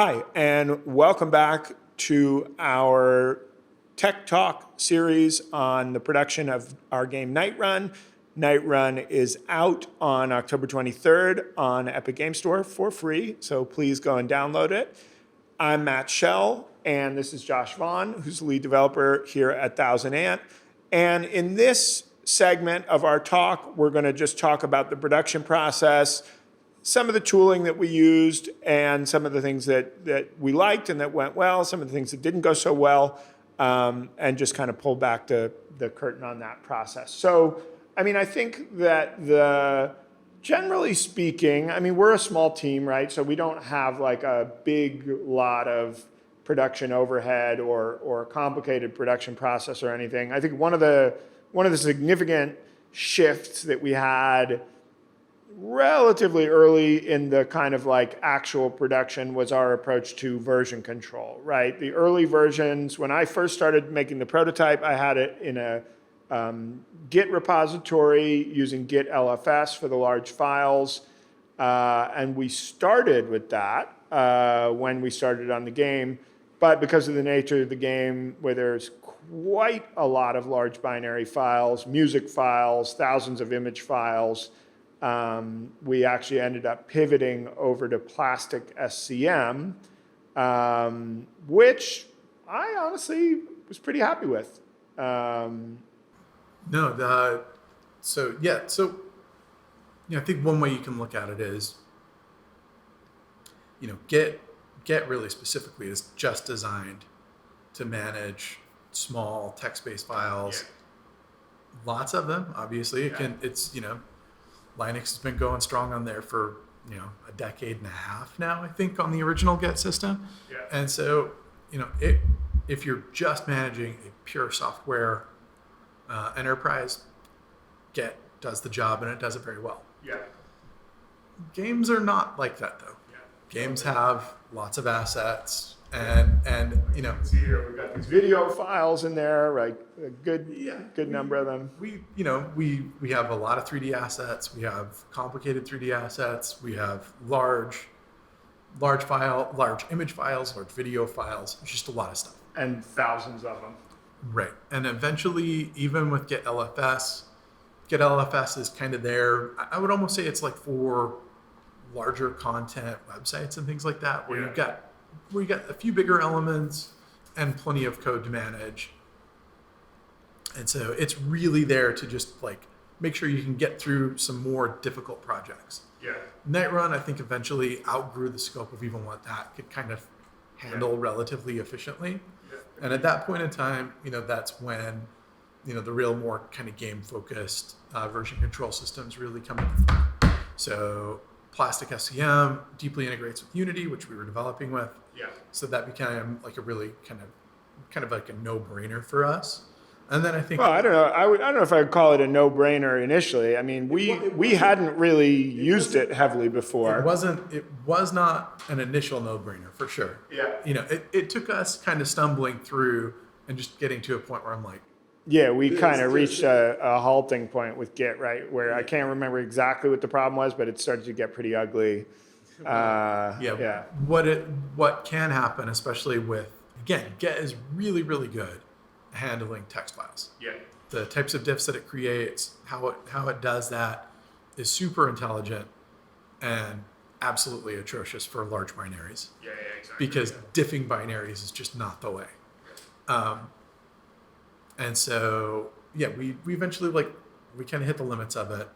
Hi, and welcome back to our Tech Talk series on the production of our game Night Run. Night Run is out on October 23rd on Epic Game Store for free, so please go and download it. I'm Matt Schell, and this is Josh Vaughan, who's the lead developer here at Thousand Ant. And in this segment of our talk, we're going to just talk about the production process, some of the tooling that we used, and some of the things that we liked and that went well, some of the things that didn't go so well, and just kind of pull back the curtain on that process. So, I mean, I think that generally speaking, I mean, we're a small team, right? So we don't have like a big lot of production overhead or complicated production process or anything. I think one of the significant shifts that we had relatively early in the kind of like actual production was our approach to version control, right? The early versions, when I first started making the prototype, I had it in a Git repository using Git LFS for the large files. And we started with that when we started on the game. But because of the nature of the game, where there's quite a lot of large binary files, music files, thousands of image files, we actually ended up pivoting over to plastic SCM, which I honestly was pretty happy with. So I think one way you can look at it is, Git really specifically is just designed to manage small text-based files. Yeah. Lots of them, obviously. Linux has been going strong on there for a decade and a half now, I think, on the original Git system. Yeah. And so, if you're just managing a pure software enterprise, Git does the job and it does it very well. Yeah. Games are not like that, though. Yeah. Games have lots of assets, and see here we've got these video files in there, right? A good number of them. We have a lot of 3D assets. We have complicated 3D assets. We have large image files, large video files. It's just a lot of stuff. And thousands of them. Right. And eventually, even with Git LFS is kind of there. I would almost say it's like for larger content websites and things like that, where you got a few bigger elements and plenty of code to manage. And so it's really there to just like make sure you can get through some more difficult projects. Yeah. Night Run, I think, eventually outgrew the scope of even what that could kind of handle relatively efficiently. Yeah. And at that point in time, that's when, the real more kind of game focused version control systems really come in. So Plastic SCM deeply integrates with Unity, which we were developing with. Yeah. So that became like a really kind of like a no-brainer for us. And then I think, well, I don't know. I don't know if I'd call it a no-brainer initially. I mean, we hadn't really used it heavily before. It was not an initial no-brainer for sure. Yeah. It took us kind of stumbling through and just getting to a point where I'm like, yeah, we kind of reached a halting point with Git, right? Where I can't remember exactly what the problem was, but it started to get pretty ugly. Yeah. What can happen, especially with, again, Git is really, really good at handling text files. Yeah. The types of diffs that it creates, how it does that is super intelligent and absolutely atrocious for large binaries. Yeah, exactly. Because diffing binaries is just not the way. And so, we eventually we kind of hit the limits of it.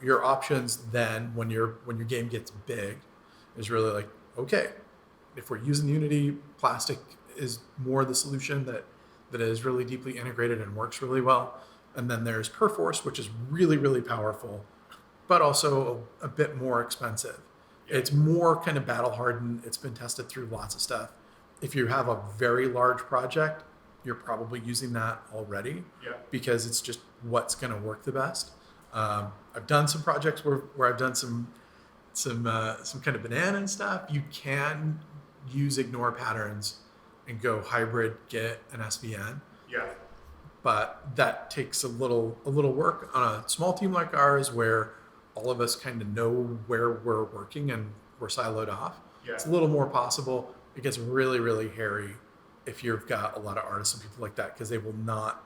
Your options then when your game gets big is really like, okay, if we're using Unity, Plastic is more the solution that is really deeply integrated and works really well. And then there's Perforce, which is really, really powerful, but also a bit more expensive. Yeah. It's more kind of battle hardened. It's been tested through lots of stuff. If you have a very large project, you're probably using that already, because it's just what's going to work the best. I've done some projects where I've done some kind of banana stuff. You can use ignore patterns and go hybrid Git and SVN. Yeah. But that takes a little work on a small team like ours, where all of us kind of know where we're working and we're siloed off. It's a little more possible. It gets really, really hairy if you've got a lot of artists and people like that, because they will not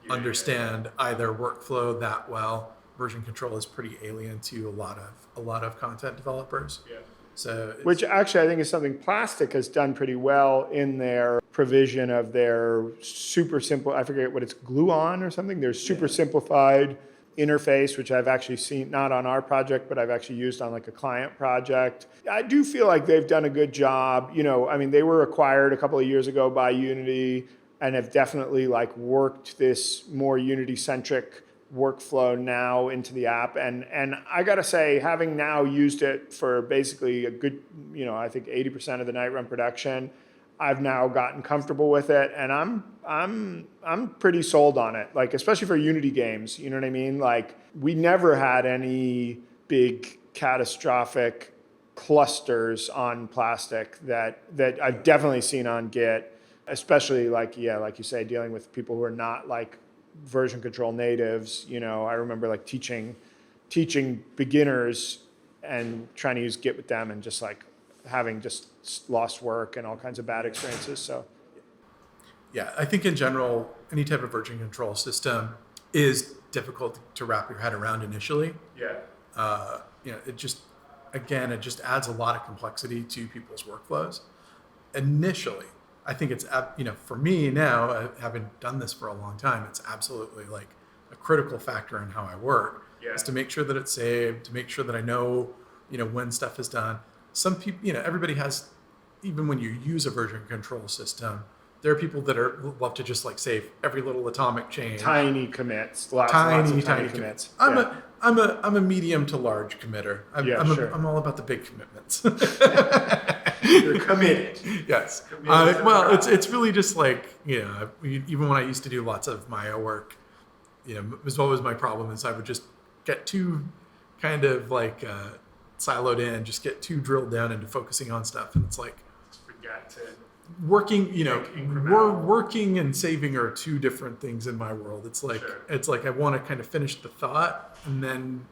understand either workflow that well. Version control is pretty alien to a lot of content developers. So which actually I think is something Plastic has done pretty well in their provision of their super simple, I forget what it's, glue-on or something, their super simplified interface, which I've actually seen, not on our project, but I've actually used on like a client project. I do feel like they've done a good job. I mean, they were acquired a couple of years ago by Unity and have definitely like worked this more Unity-centric workflow now into the app. And I gotta say, having now used it for basically a good, I think 80% of the Night Run production, I've now gotten comfortable with it, and I'm pretty sold on it. Like, especially for Unity games, you know what I mean? Like, we never had any big catastrophic clusters on Plastic that I've definitely seen on Git, especially like you say, dealing with people who are not like version control natives. I remember like teaching beginners and trying to use Git with them, and just like having just lost work and all kinds of bad experiences. So yeah, I think in general, any type of version control system is difficult to wrap your head around initially. It just adds a lot of complexity to people's workflows initially. I think it's, for me now, having done this for a long time, it's absolutely like a critical factor in how I work, is to make sure that it's saved, to make sure that I know, when stuff is done. Some people, everybody has, even when you use a version control system, there are people that love to just like save every little atomic change. Tiny commits, lots of tiny commits. I'm a medium to large committer. I'm all about the big commitments. You're committed. Yes. Well, it's really just like, even when I used to do lots of Maya work, as always my problem is I would just get too kind of like siloed in, just get too drilled down into focusing on stuff, and it's like Forget to working, working and saving are two different things in my world. It's like I want to kind of finish the thought, and then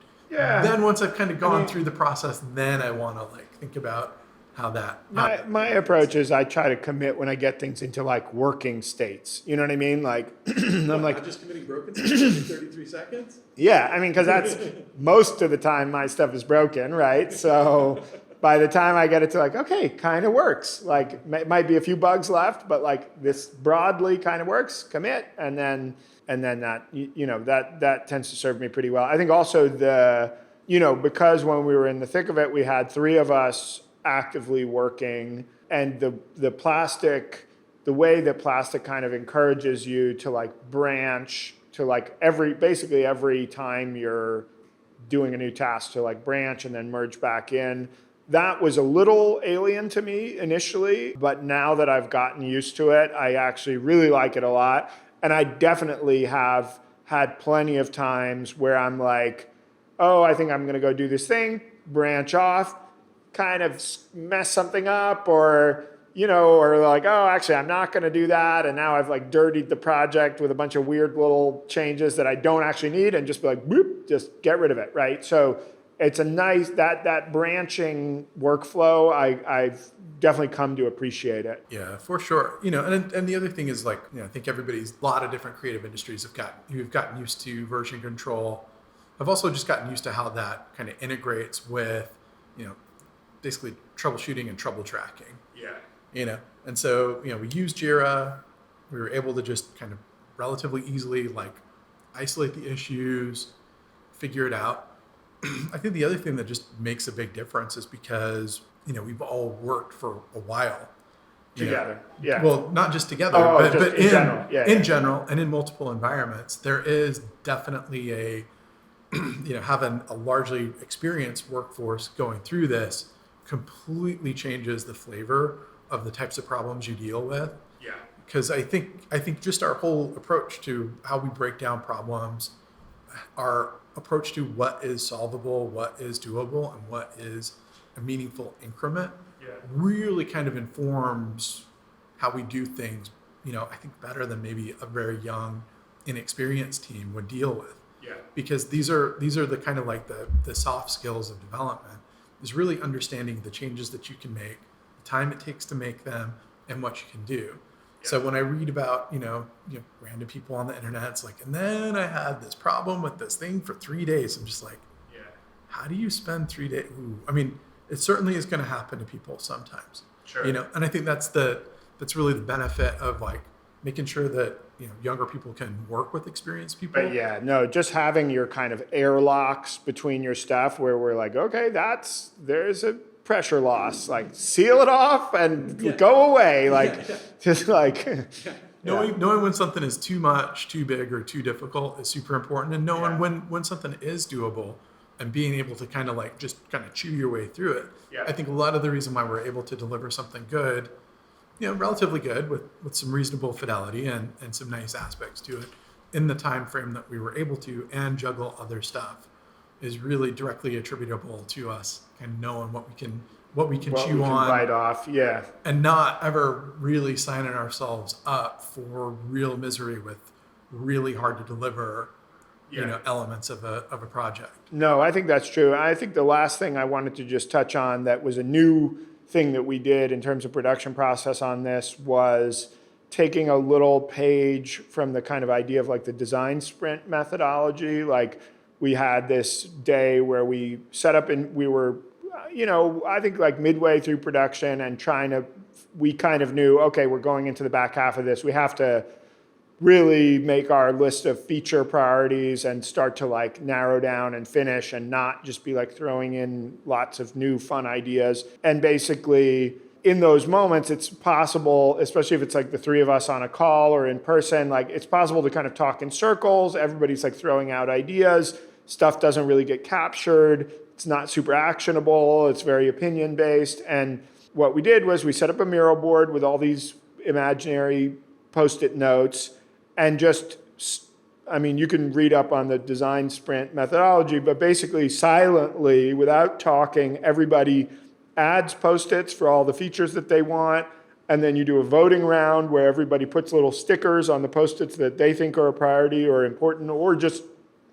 once I've kind of gone through the process, then I want to like think about how that. My approach is I try to commit when I get things into like working states. You know what I mean? Like I'm like, not just committing broken stuff in 33 seconds. Yeah, I mean, because that's most of the time my stuff is broken, right? So by the time I get it to like, okay, kind of works. Like, it might be a few bugs left, but like this broadly kind of works. Commit, and then that that tends to serve me pretty well. I think also because when we were in the thick of it, we had three of us actively working, and the way that Plastic kind of encourages you to like branch to like every time you're doing a new task, to like branch and then merge back in. That was a little alien to me initially, but now that I've gotten used to it, I actually really like it a lot. And I definitely have had plenty of times where I'm like, oh, I think I'm going to go do this thing, branch off, kind of mess something up, or like, oh, actually, I'm not going to do that. And now I've like dirtied the project with a bunch of weird little changes that I don't actually need, and just be like, boop, just get rid of it, right? So it's a nice, that branching workflow, I've definitely come to appreciate it. Yeah, for sure. And the other thing is like, I think a lot of different creative industries have gotten used to version control. I've also just gotten used to how that kind of integrates with, basically troubleshooting and trouble tracking. And so, we used Jira. We were able to just kind of relatively easily like isolate the issues, figure it out. I think the other thing that just makes a big difference is because, we've all worked for a while. Together. Yeah. Well, not just together, but in general. In general and in multiple environments, there is definitely having a largely experienced workforce going through this completely changes the flavor of the types of problems you deal with. Yeah. Because I think just our whole approach to how we break down problems, our approach to what is solvable, what is doable, and what is a meaningful increment, really kind of informs how we do things, I think better than maybe a very young, inexperienced team would deal with. Yeah. Because these are the kind of like the soft skills of development, is really understanding the changes that you can make time it takes to make them, and what you can do. So when I read about, random people on the internet, it's like, and then I had this problem with this thing for 3 days. I'm just like, how do you spend 3 days? Ooh. I mean, it certainly is going to happen to people sometimes. Sure. And I think that's really the benefit of like making sure that younger people can work with experienced people. But just having your kind of airlocks between your stuff where we're like, okay, there's a pressure loss, like seal it off and go away, just like knowing when something is too much, too big, or too difficult is super important, and knowing when something is doable and being able to kind of chew your way through it. I think a lot of the reason why we're able to deliver something good, relatively good with some reasonable fidelity and some nice aspects to it in the time frame that we were able to, and juggle other stuff, is really directly attributable to us and knowing what we can chew on, bite off, and not ever really signing ourselves up for real misery with really hard to deliver elements of a project. No, I think that's true. I think the last thing I wanted to just touch on that was a new thing that we did in terms of production process on this was taking a little page from the kind of idea of like the design sprint methodology. Like we had this day where we set up and we were, I think like midway through production and we kind of knew, okay, we're going into the back half of this. We have to really make our list of feature priorities and start to like narrow down and finish and not just be like throwing in lots of new fun ideas. And basically in those moments, it's possible, especially if it's like the three of us on a call or in person, like it's possible to kind of talk in circles. Everybody's like throwing out ideas. Stuff doesn't really get captured. It's not super actionable. It's very opinion based. And what we did was we set up a mural board with all these imaginary Post-it notes and you can read up on the design sprint methodology, but basically silently, without talking, everybody adds Post-its for all the features that they want. And then you do a voting round where everybody puts little stickers on the Post-its that they think are a priority or important or just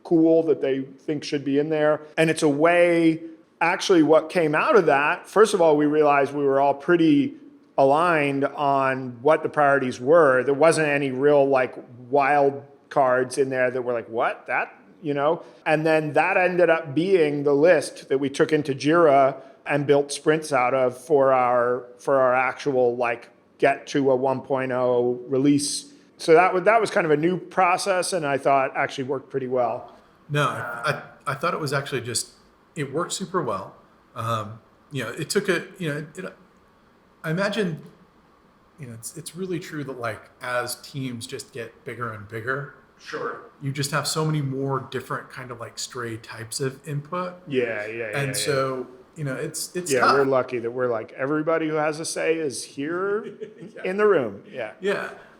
cool that they think should be in there. And it's a way, actually what came out of that, first of all, we realized we were all pretty aligned on what the priorities were. There wasn't any real like wild cards in there that were like, what, that, And then that ended up being the list that we took into Jira and built sprints out of for our actual like get to a 1.0 release. So that was kind of a new process, and I thought actually worked pretty well. No, I thought it was actually it worked super well. It took I imagine, it's really true that like as teams just get bigger and bigger, sure, you just have so many more different kind of like stray types of input. And so it's tough. We're lucky that we're like everybody who has a say is here in the room.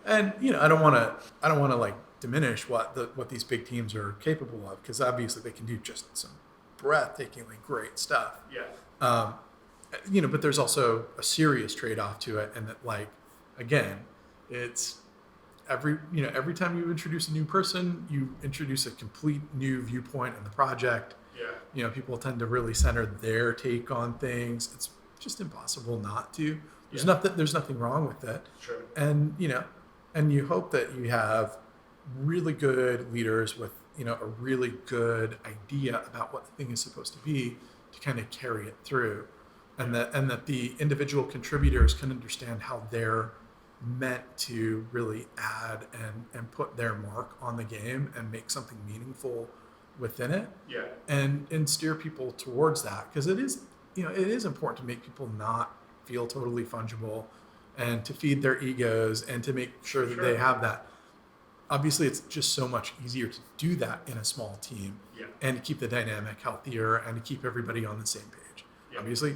And I don't want to like diminish what these big teams are capable of, because obviously they can do just some breathtakingly great stuff. But there's also a serious trade-off to it, and that like, again, it's every time you introduce a new person, you introduce a complete new viewpoint in the project. People tend to really center their take on things. It's just impossible not to. There's nothing wrong with it. Sure. And you hope that you have really good leaders with a really good idea about what the thing is supposed to be to kind of carry it through. And that the individual contributors can understand how they're meant to really add and put their mark on the game and make something meaningful within it. And steer people towards that, because it is important to make people not feel totally fungible and to feed their egos and to make sure that they have that. Obviously, it's just so much easier to do that in a small team and to keep the dynamic healthier and to keep everybody on the same page. Obviously,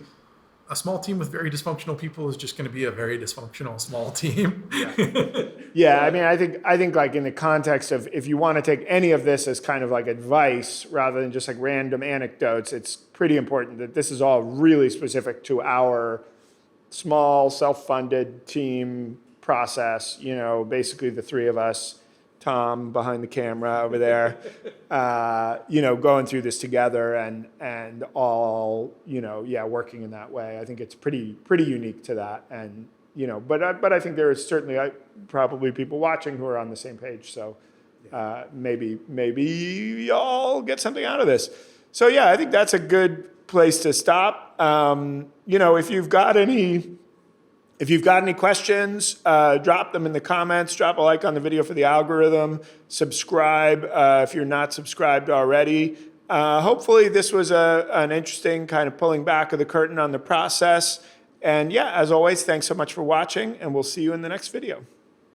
a small team with very dysfunctional people is just going to be a very dysfunctional small team. I think like in the context of if you want to take any of this as kind of like advice rather than just like random anecdotes, it's pretty important that this is all really specific to our small self-funded team process. Basically the three of us Tom behind the camera over there, you know, going through this together and all, you know, yeah, working in that way. I think it's pretty unique to that. And, you know, but I think there is certainly probably people watching who are on the same page. So maybe y'all get something out of this. So yeah, I think that's a good place to stop. You know, if you've got any questions, drop them in the comments. Drop a like on the video for the algorithm. Subscribe if you're not subscribed already. Hopefully this was an interesting kind of pulling back of the curtain on the process. And yeah, as always, thanks so much for watching, and we'll see you in the next video.